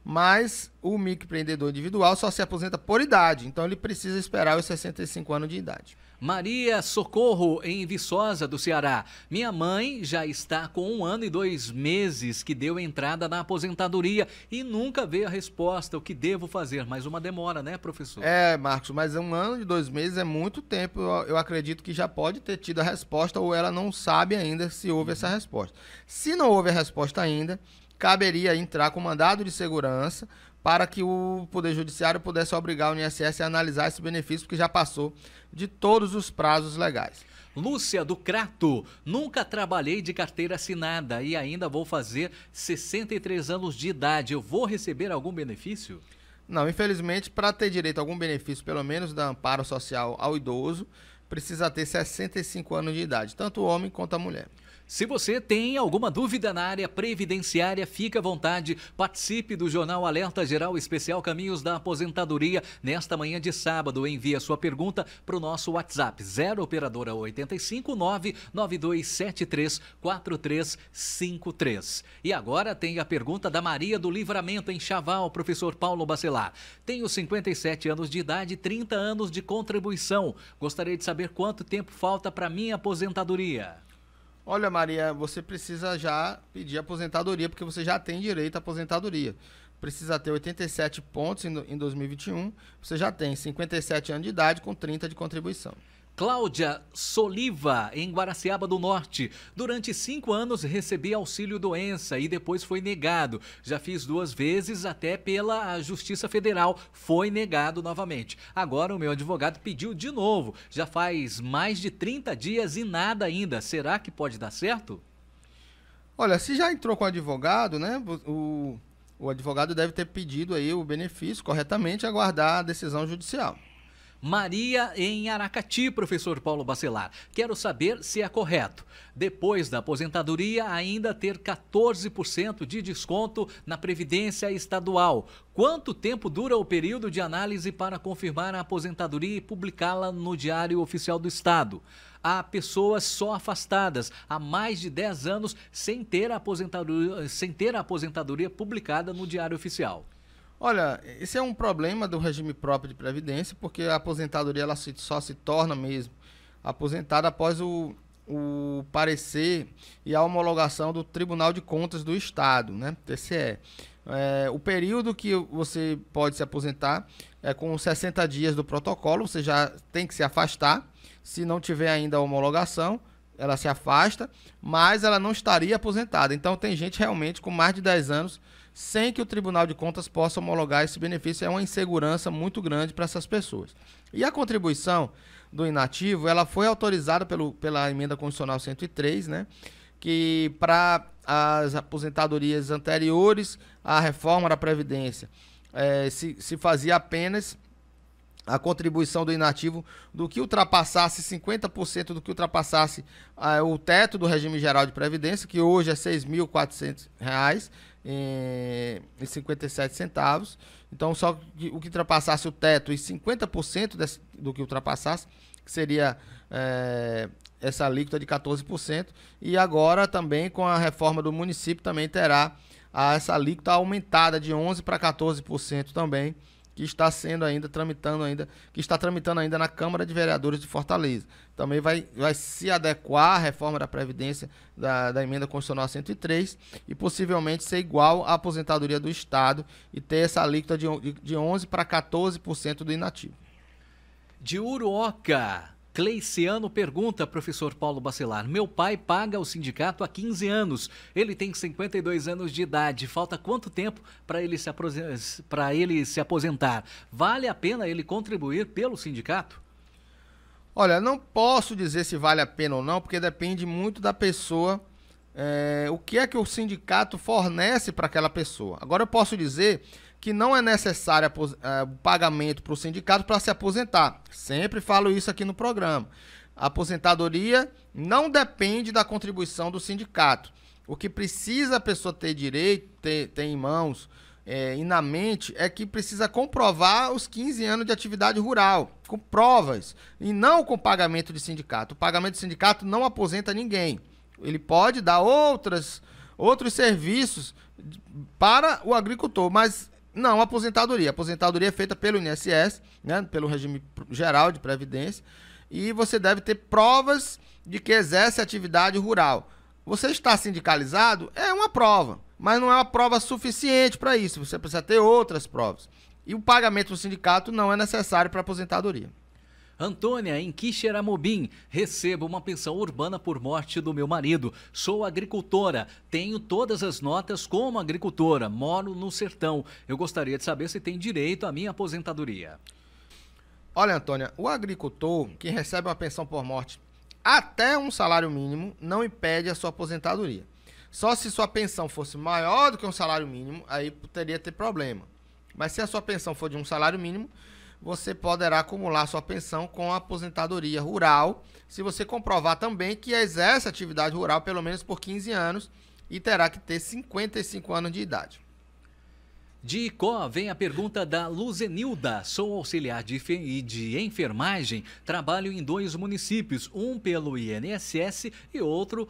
Mas o microempreendedor individual só se aposenta por idade, então ele precisa esperar os 65 anos de idade. Maria Socorro, em Viçosa, do Ceará. Minha mãe já está com 1 ano e 2 meses que deu entrada na aposentadoria e nunca veio a resposta. O que devo fazer? Mais uma demora, né, professor? Marcos, mas 1 ano e 2 meses é muito tempo. Eu acredito que já pode ter tido a resposta ou ela não sabe ainda se houve essa resposta. Se não houve a resposta ainda, caberia entrar com mandado de segurança para que o Poder Judiciário pudesse obrigar o INSS a analisar esse benefício, porque já passou de todos os prazos legais. Lúcia, do Crato. Nunca trabalhei de carteira assinada e ainda vou fazer 63 anos de idade. Eu vou receber algum benefício? Não, infelizmente, para ter direito a algum benefício, pelo menos da amparo social ao idoso, precisa ter 65 anos de idade, tanto o homem quanto a mulher. Se você tem alguma dúvida na área previdenciária, fique à vontade, participe do Jornal Alerta Geral Especial Caminhos da Aposentadoria nesta manhã de sábado. Envie a sua pergunta para o nosso WhatsApp 0 operadora 85 99273 4353. E agora tem a pergunta da Maria do Livramento em Chaval, professor Paulo Bacelar. Tenho 57 anos de idade e 30 anos de contribuição. Gostaria de saber quanto tempo falta para minha aposentadoria. Olha, Maria, você precisa já pedir aposentadoria, porque você já tem direito à aposentadoria. Precisa ter 87 pontos em 2021, você já tem 57 anos de idade com 30 de contribuição. Cláudia Soliva, em Guaraciaba do Norte. Durante 5 anos recebi auxílio doença e depois foi negado. Já fiz 2 vezes até pela Justiça Federal. Foi negado novamente. Agora o meu advogado pediu de novo. Já faz mais de 30 dias e nada ainda. Será que pode dar certo? Olha, se já entrou com o advogado, né? O advogado deve ter pedido aí o benefício corretamente e aguardar a decisão judicial. Maria, em Aracati, professor Paulo Bacelar. Quero saber se é correto, depois da aposentadoria, ainda ter 14% de desconto na Previdência Estadual. Quanto tempo dura o período de análise para confirmar a aposentadoria e publicá-la no Diário Oficial do Estado? Há pessoas só afastadas há mais de 10 anos sem ter a aposentadoria publicada no Diário Oficial. Olha, esse é um problema do regime próprio de previdência, porque a aposentadoria ela só se torna mesmo aposentada após o parecer e a homologação do Tribunal de Contas do Estado, né, TCE. O período que você pode se aposentar é com 60 dias do protocolo, você já tem que se afastar. Se não tiver ainda a homologação, ela se afasta, mas ela não estaria aposentada. Então tem gente realmente com mais de 10 anos sem que o Tribunal de Contas possa homologar esse benefício. É uma insegurança muito grande para essas pessoas. E a contribuição do inativo, ela foi autorizada pela emenda constitucional 103, né, que para as aposentadorias anteriores à reforma da Previdência, se fazia apenas a contribuição do inativo do que ultrapassasse 50% do que ultrapassasse o teto do regime geral de previdência, que hoje é R$ 6.400,57. Então, só o que ultrapassasse o teto e 50% do que ultrapassasse, que seria essa alíquota de 14%. E agora também com a reforma do município também terá essa alíquota aumentada de 11% para 14% também, que está tramitando ainda na Câmara de Vereadores de Fortaleza. Também vai se adequar à reforma da Previdência da emenda constitucional 103 e possivelmente ser igual à aposentadoria do Estado e ter essa alíquota de 11% para 14% do inativo. De Uruoca, Cleiciano pergunta, professor Paulo Bacelar: meu pai paga o sindicato há 15 anos, ele tem 52 anos de idade, falta quanto tempo para ele se aposentar? Vale a pena ele contribuir pelo sindicato? Olha, não posso dizer se vale a pena ou não, porque depende muito da pessoa, o que é que o sindicato fornece para aquela pessoa. Agora eu posso dizer que não é necessário o pagamento para o sindicato para se aposentar. Sempre falo isso aqui no programa. A aposentadoria não depende da contribuição do sindicato. O que precisa a pessoa ter direito, ter em mãos e na mente, é que precisa comprovar os 15 anos de atividade rural, com provas, e não com pagamento de sindicato. O pagamento de sindicato não aposenta ninguém. Ele pode dar outros serviços para o agricultor, mas não aposentadoria. A aposentadoria é feita pelo INSS, né, pelo regime geral de previdência, e você deve ter provas de que exerce atividade rural. Você está sindicalizado? É uma prova, mas não é uma prova suficiente para isso. Você precisa ter outras provas. E o pagamento do sindicato não é necessário para a aposentadoria. Antônia, em Quixeramobim, recebo uma pensão urbana por morte do meu marido. Sou agricultora, tenho todas as notas como agricultora, moro no sertão. Eu gostaria de saber se tem direito à minha aposentadoria. Olha, Antônia, o agricultor que recebe uma pensão por morte até um salário mínimo não impede a sua aposentadoria. Só se sua pensão fosse maior do que um salário mínimo, aí poderia ter problema. Mas se a sua pensão for de um salário mínimo, você poderá acumular sua pensão com a aposentadoria rural, se você comprovar também que exerce atividade rural pelo menos por 15 anos e terá que ter 55 anos de idade. De Icó vem a pergunta da Luzenilda. Sou auxiliar de enfermagem, trabalho em 2 municípios, um pelo INSS e outro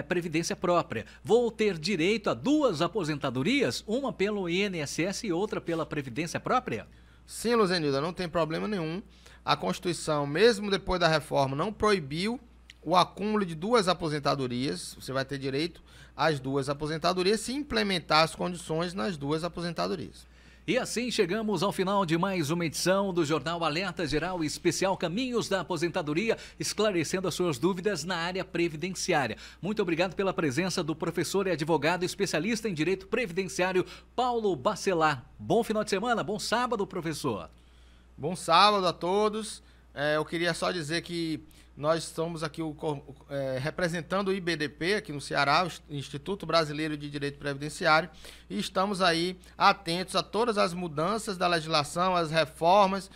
Previdência Própria. Vou ter direito a 2 aposentadorias, uma pelo INSS e outra pela Previdência Própria? Sim, Luzenilda, não tem problema nenhum. A Constituição, mesmo depois da reforma, não proibiu o acúmulo de 2 aposentadorias. Você vai ter direito às 2 aposentadorias se implementar as condições nas 2 aposentadorias. E assim chegamos ao final de mais uma edição do Jornal Alerta Geral Especial Caminhos da Aposentadoria, esclarecendo as suas dúvidas na área previdenciária. Muito obrigado pela presença do professor e advogado especialista em Direito Previdenciário, Paulo Bacelar. Bom final de semana, bom sábado, professor. Bom sábado a todos. Eu queria só dizer que nós estamos aqui representando o IBDP aqui no Ceará, o Instituto Brasileiro de Direito Previdenciário, e estamos aí atentos a todas as mudanças da legislação, as reformas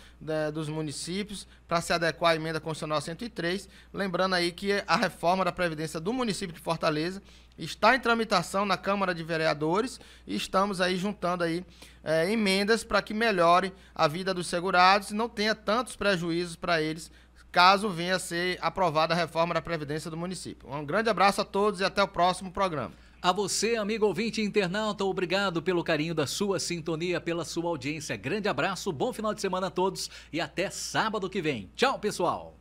dos municípios para se adequar à emenda constitucional 103. Lembrando aí que a reforma da Previdência do município de Fortaleza está em tramitação na Câmara de Vereadores e estamos aí juntando aí emendas para que melhore a vida dos segurados e não tenha tantos prejuízos para eles, caso venha a ser aprovada a reforma da Previdência do município. Um grande abraço a todos e até o próximo programa. A você, amigo ouvinte e internauta, obrigado pelo carinho da sua sintonia, pela sua audiência. Grande abraço, bom final de semana a todos e até sábado que vem. Tchau, pessoal!